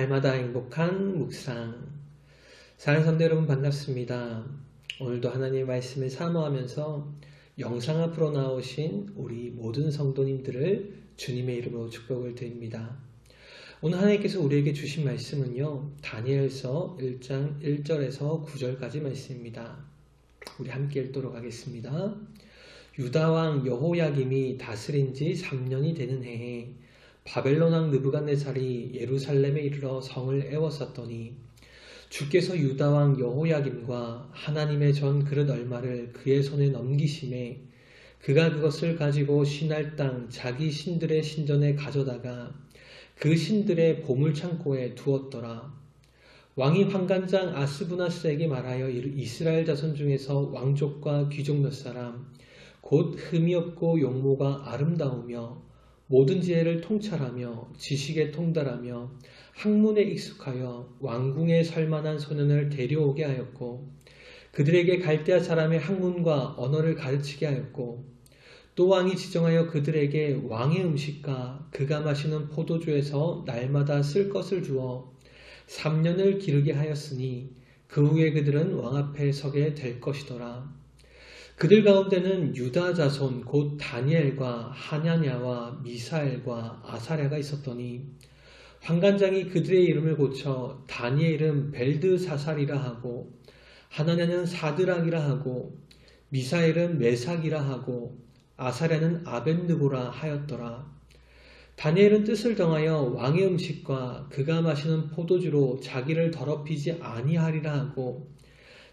날마다 행복한 묵상. 사랑하는 성도 여러분 반갑습니다. 오늘도 하나님의 말씀을 사모하면서 영상 앞으로 나오신 우리 모든 성도님들을 주님의 이름으로 축복을 드립니다. 오늘 하나님께서 우리에게 주신 말씀은요, 다니엘서 1장 1절에서 9절까지 말씀입니다. 우리 함께 읽도록 하겠습니다. 유다왕 여호야김이 다스린 지 3년이 되는 해에 바벨론 왕 느부갓네살이 예루살렘에 이르러 성을 에워쌌더니 주께서 유다왕 여호야김과 하나님의 전 그릇 얼마를 그의 손에 넘기심에 그가 그것을 가지고 신할 땅 자기 신들의 신전에 가져다가 그 신들의 보물창고에 두었더라. 왕이 환관장 아스부나스에게 말하여 이스라엘 자손 중에서 왕족과 귀족 몇 사람 곧 흠이 없고 용모가 아름다우며 모든 지혜를 통찰하며 지식에 통달하며 학문에 익숙하여 왕궁에 설만한 소년을 데려오게 하였고 그들에게 갈대아 사람의 학문과 언어를 가르치게 하였고 또 왕이 지정하여 그들에게 왕의 음식과 그가 마시는 포도주에서 날마다 쓸 것을 주어 3년을 기르게 하였으니 그 후에 그들은 왕 앞에 서게 될 것이더라. 그들 가운데는 유다 자손 곧 다니엘과 하냐냐와 미사엘과 아사랴가 있었더니 환관장이 그들의 이름을 고쳐 다니엘은 벨드사살이라 하고 하나냐는 사드락이라 하고 미사엘은 메삭이라 하고 아사랴는 아벳느고라 하였더라. 다니엘은 뜻을 정하여 왕의 음식과 그가 마시는 포도주로 자기를 더럽히지 아니하리라 하고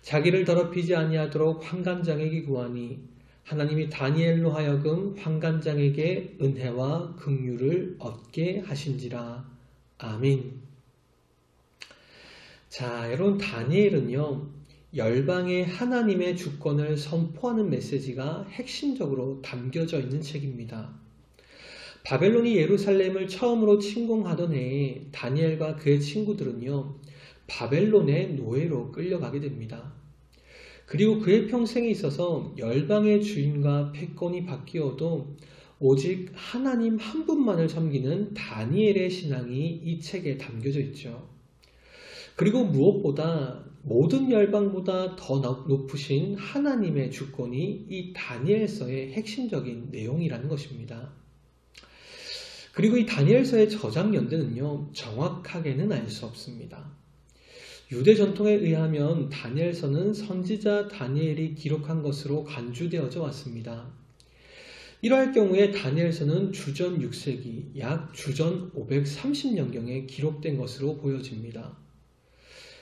자기를 더럽히지 아니하도록 환관장에게 구하니 하나님이 다니엘로 하여금 환관장에게 은혜와 긍휼을 얻게 하신지라. 아멘. 자, 여러분, 다니엘은요, 열방의 하나님의 주권을 선포하는 메시지가 핵심적으로 담겨져 있는 책입니다. 바벨론이 예루살렘을 처음으로 침공하던 해에 다니엘과 그의 친구들은요, 바벨론의 노예로 끌려가게 됩니다. 그리고 그의 평생에 있어서 열방의 주인과 패권이 바뀌어도 오직 하나님 한 분만을 섬기는 다니엘의 신앙이 이 책에 담겨져 있죠. 그리고 무엇보다 모든 열방보다 더 높으신 하나님의 주권이 이 다니엘서의 핵심적인 내용이라는 것입니다. 그리고 이 다니엘서의 저작 연대는요, 정확하게는 알 수 없습니다. 유대 전통에 의하면 다니엘서는 선지자 다니엘이 기록한 것으로 간주되어져 왔습니다. 이러할 경우에 다니엘서는 주전 6세기 약 주전 530년경에 기록된 것으로 보여집니다.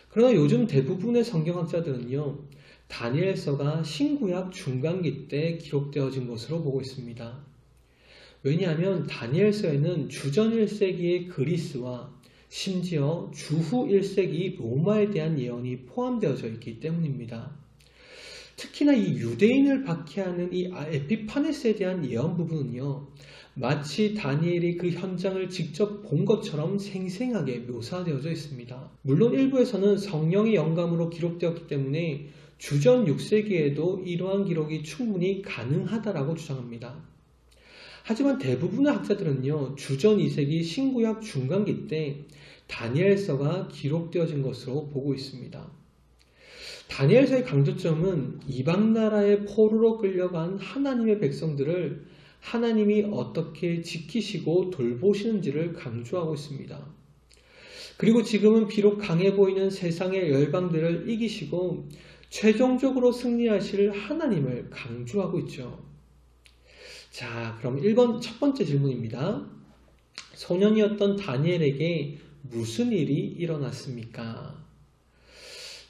그러나 요즘 대부분의 성경학자들은요, 다니엘서가 신구약 중간기 때 기록되어진 것으로 보고 있습니다. 왜냐하면 다니엘서에는 주전 1세기의 그리스와 심지어 주후 1세기 로마에 대한 예언이 포함되어져 있기 때문입니다. 특히나 이 유대인을 박해하는 이 에피파네스에 대한 예언 부분은요, 마치 다니엘이 그 현장을 직접 본 것처럼 생생하게 묘사되어져 있습니다. 물론 일부에서는 성령의 영감으로 기록되었기 때문에 주전 6세기에도 이러한 기록이 충분히 가능하다라고 주장합니다. 하지만 대부분의 학자들은요, 주전 2세기 신구약 중간기 때 다니엘서가 기록되어진 것으로 보고 있습니다. 다니엘서의 강조점은 이방 나라의 포로로 끌려간 하나님의 백성들을 하나님이 어떻게 지키시고 돌보시는지를 강조하고 있습니다. 그리고 지금은 비록 강해 보이는 세상의 열방들을 이기시고 최종적으로 승리하실 하나님을 강조하고 있죠. 자, 그럼 첫 번째 질문입니다. 소년이었던 다니엘에게 무슨 일이 일어났습니까?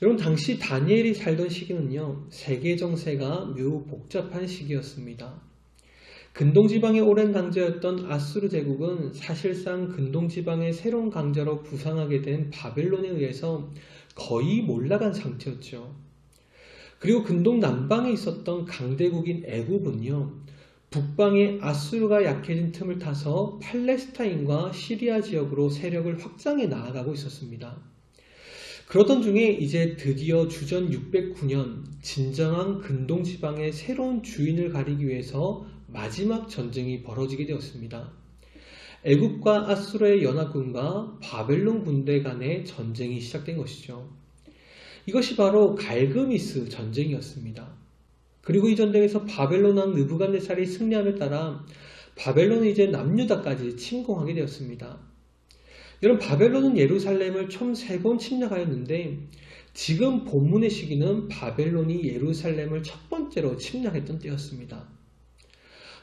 여러분, 당시 다니엘이 살던 시기는요, 세계 정세가 매우 복잡한 시기였습니다. 근동지방의 오랜 강자였던 아수르 제국은 사실상 근동지방의 새로운 강자로 부상하게 된 바벨론에 의해서 거의 몰락한 상태였죠. 그리고 근동 남방에 있었던 강대국인 애굽은요, 북방의 아수르가 약해진 틈을 타서 팔레스타인과 시리아 지역으로 세력을 확장해 나아가고 있었습니다. 그러던 중에 이제 드디어 주전 609년 진정한 근동지방의 새로운 주인을 가리기 위해서 마지막 전쟁이 벌어지게 되었습니다. 애굽과 아수르의 연합군과 바벨론 군대 간의 전쟁이 시작된 것이죠. 이것이 바로 갈그미스 전쟁이었습니다. 그리고 이 전쟁에서 바벨론 왕 느부갓네살이 승리함에 따라 바벨론은 이제 남유다까지 침공하게 되었습니다. 여러분, 바벨론은 예루살렘을 총 3번 침략하였는데 지금 본문의 시기는 바벨론이 예루살렘을 첫 번째로 침략했던 때였습니다.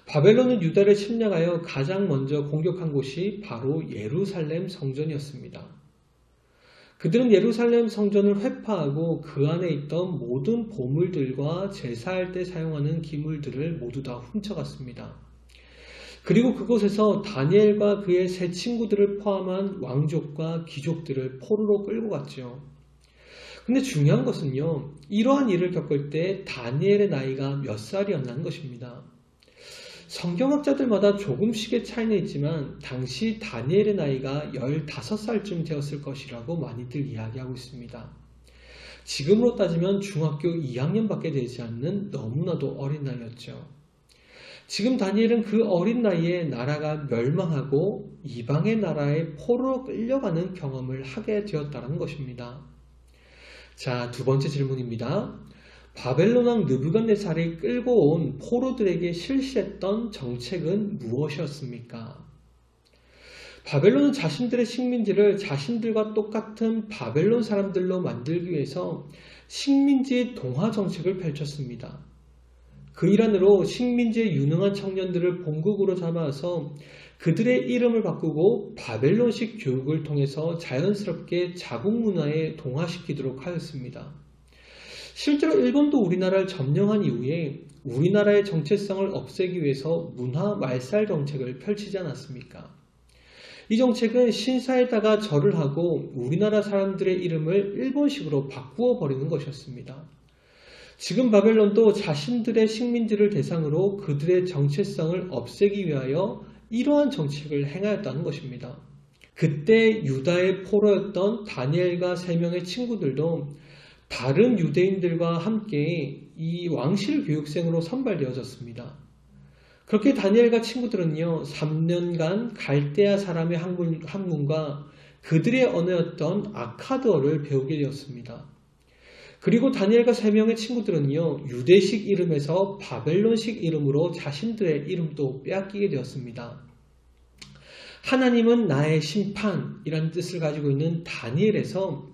바벨론은 유다를 침략하여 가장 먼저 공격한 곳이 바로 예루살렘 성전이었습니다. 그들은 예루살렘 성전을 회파하고 그 안에 있던 모든 보물들과 제사할 때 사용하는 기물들을 모두 다 훔쳐갔습니다. 그리고 그곳에서 다니엘과 그의 세 친구들을 포함한 왕족과 귀족들을 포로로 끌고 갔죠. 근데 중요한 것은요, 이러한 일을 겪을 때 다니엘의 나이가 몇 살이었냐는 것입니다. 성경학자들마다 조금씩의 차이는 있지만 당시 다니엘의 나이가 15살쯤 되었을 것이라고 많이들 이야기하고 있습니다. 지금으로 따지면 중학교 2학년밖에 되지 않는 너무나도 어린 나이였죠. 지금 다니엘은 그 어린 나이에 나라가 멸망하고 이방의 나라에 포로로 끌려가는 경험을 하게 되었다는 것입니다. 자, 두 번째 질문입니다. 바벨론 왕 느부갓네살이 끌고 온 포로들에게 실시했던 정책은 무엇이었습니까? 바벨론은 자신들의 식민지를 자신들과 똑같은 바벨론 사람들로 만들기 위해서 식민지 동화 정책을 펼쳤습니다. 그 일환으로 식민지의 유능한 청년들을 본국으로 잡아서 그들의 이름을 바꾸고 바벨론식 교육을 통해서 자연스럽게 자국 문화에 동화시키도록 하였습니다. 실제로 일본도 우리나라를 점령한 이후에 우리나라의 정체성을 없애기 위해서 문화 말살 정책을 펼치지 않았습니까? 이 정책은 신사에다가 절을 하고 우리나라 사람들의 이름을 일본식으로 바꾸어 버리는 것이었습니다. 지금 바벨론도 자신들의 식민지를 대상으로 그들의 정체성을 없애기 위하여 이러한 정책을 행하였다는 것입니다. 그때 유다의 포로였던 다니엘과 3명의 친구들도 다른 유대인들과 함께 이 왕실 교육생으로 선발되어졌습니다. 그렇게 다니엘과 친구들은요, 3년간 갈대아 사람의 학문과 그들의 언어였던 아카드어를 배우게 되었습니다. 그리고 다니엘과 3명의 친구들은요, 유대식 이름에서 바벨론식 이름으로 자신들의 이름도 빼앗기게 되었습니다. 하나님은 나의 심판이라는 뜻을 가지고 있는 다니엘에서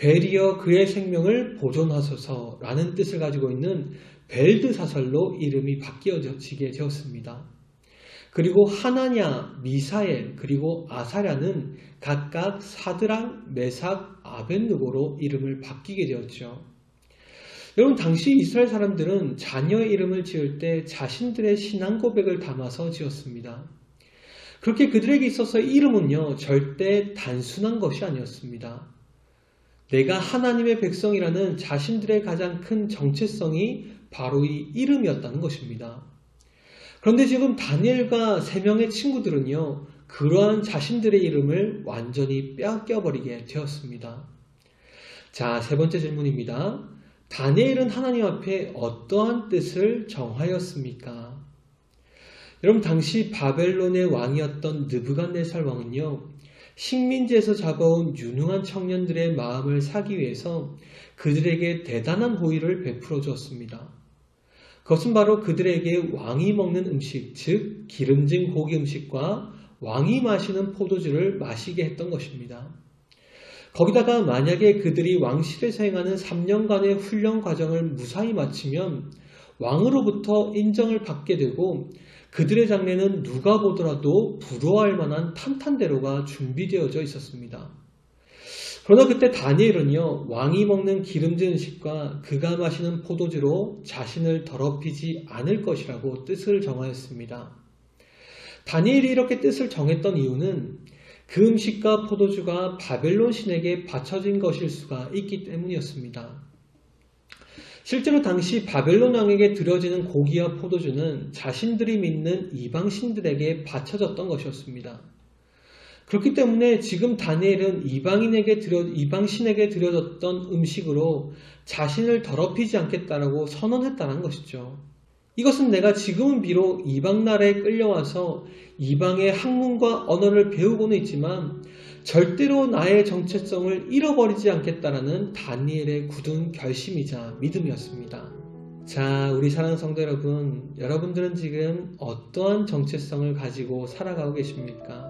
벨이여 그의 생명을 보존하소서라는 뜻을 가지고 있는 벨드사설로 이름이 바뀌어지게 되었습니다. 그리고 하나냐, 미사엘, 그리고 아사랴는 각각 사드락, 메삭, 아벳느고로 이름을 바뀌게 되었죠. 여러분, 당시 이스라엘 사람들은 자녀의 이름을 지을 때 자신들의 신앙 고백을 담아서 지었습니다. 그렇게 그들에게 있어서 이름은요, 절대 단순한 것이 아니었습니다. 내가 하나님의 백성이라는 자신들의 가장 큰 정체성이 바로 이 이름이었다는 것입니다. 그런데 지금 다니엘과 3명의 친구들은요, 그러한 자신들의 이름을 완전히 빼앗겨버리게 되었습니다. 자, 세 번째 질문입니다. 다니엘은 하나님 앞에 어떠한 뜻을 정하였습니까? 여러분, 당시 바벨론의 왕이었던 느부갓네살 왕은요, 식민지에서 잡아온 유능한 청년들의 마음을 사기 위해서 그들에게 대단한 호의를 베풀어 주었습니다. 그것은 바로 그들에게 왕이 먹는 음식, 즉 기름진 고기 음식과 왕이 마시는 포도주를 마시게 했던 것입니다. 거기다가 만약에 그들이 왕실에서 행하는 3년간의 훈련 과정을 무사히 마치면 왕으로부터 인정을 받게 되고 그들의 장래는 누가 보더라도 부러워할 만한 탄탄대로가 준비되어져 있었습니다. 그러나 그때 다니엘은요, 왕이 먹는 기름진 음식과 그가 마시는 포도주로 자신을 더럽히지 않을 것이라고 뜻을 정하였습니다. 다니엘이 이렇게 뜻을 정했던 이유는 그 음식과 포도주가 바벨론 신에게 바쳐진 것일 수가 있기 때문이었습니다. 실제로 당시 바벨론 왕에게 드려지는 고기와 포도주는 자신들이 믿는 이방신들에게 바쳐졌던 것이었습니다. 그렇기 때문에 지금 다니엘은 이방신에게 드려졌던 음식으로 자신을 더럽히지 않겠다라고 선언했다는 것이죠. 이것은 내가 지금은 비록 이방 나라에 끌려와서 이방의 학문과 언어를 배우고는 있지만 절대로 나의 정체성을 잃어버리지 않겠다라는 다니엘의 굳은 결심이자 믿음이었습니다. 자, 우리 사랑하는 성도 여러분, 여러분들은 지금 어떠한 정체성을 가지고 살아가고 계십니까?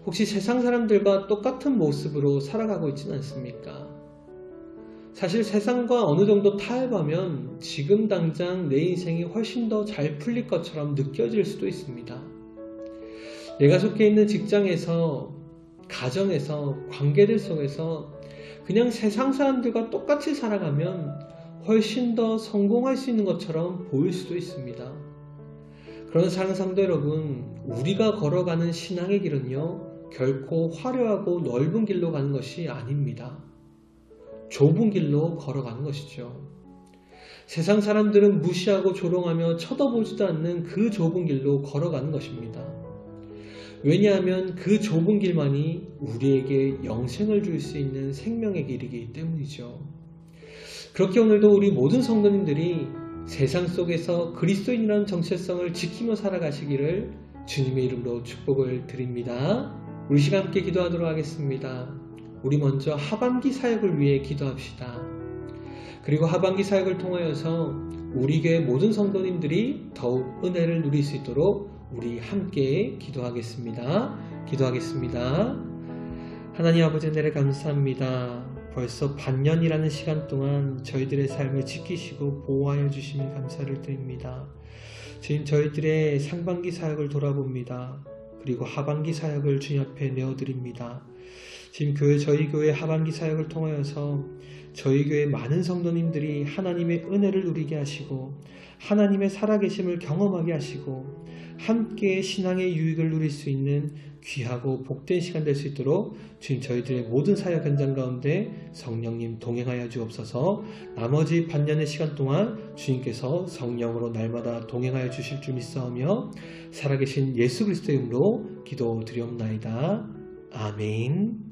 혹시 세상 사람들과 똑같은 모습으로 살아가고 있지는 않습니까? 사실 세상과 어느 정도 타협하면 지금 당장 내 인생이 훨씬 더 잘 풀릴 것처럼 느껴질 수도 있습니다. 내가 속해 있는 직장에서, 가정에서, 관계들 속에서 그냥 세상 사람들과 똑같이 살아가면 훨씬 더 성공할 수 있는 것처럼 보일 수도 있습니다. 그런 사랑하는 성도 여러분, 우리가 걸어가는 신앙의 길은요, 결코 화려하고 넓은 길로 가는 것이 아닙니다. 좁은 길로 걸어가는 것이죠. 세상 사람들은 무시하고 조롱하며 쳐다보지도 않는 그 좁은 길로 걸어가는 것입니다. 왜냐하면 그 좁은 길만이 우리에게 영생을 줄 수 있는 생명의 길이기 때문이죠. 그렇게 오늘도 우리 모든 성도님들이 세상 속에서 그리스도인이라는 정체성을 지키며 살아가시기를 주님의 이름으로 축복을 드립니다. 우리 시간 함께 기도하도록 하겠습니다. 우리 먼저 하반기 사역을 위해 기도합시다. 그리고 하반기 사역을 통하여서 우리 교회 모든 성도님들이 더욱 은혜를 누릴 수 있도록 우리 함께 기도하겠습니다. 기도하겠습니다. 하나님 아버지 은혜를 감사합니다. 벌써 반년이라는 시간 동안 저희들의 삶을 지키시고 보호하여 주심에 감사를 드립니다. 지금 저희들의 상반기 사역을 돌아봅니다. 그리고 하반기 사역을 주님 앞에 내어드립니다. 지금 저희 교회 하반기 사역을 통하여서 저희 교회 많은 성도님들이 하나님의 은혜를 누리게 하시고 하나님의 살아계심을 경험하게 하시고 함께 신앙의 유익을 누릴 수 있는 귀하고 복된 시간 될 수 있도록 주님 저희들의 모든 사역 현장 가운데 성령님 동행하여 주옵소서. 나머지 반년의 시간 동안 주님께서 성령으로 날마다 동행하여 주실 줄 믿사오며 살아계신 예수 그리스도의 이름으로 기도드리옵나이다. 아멘.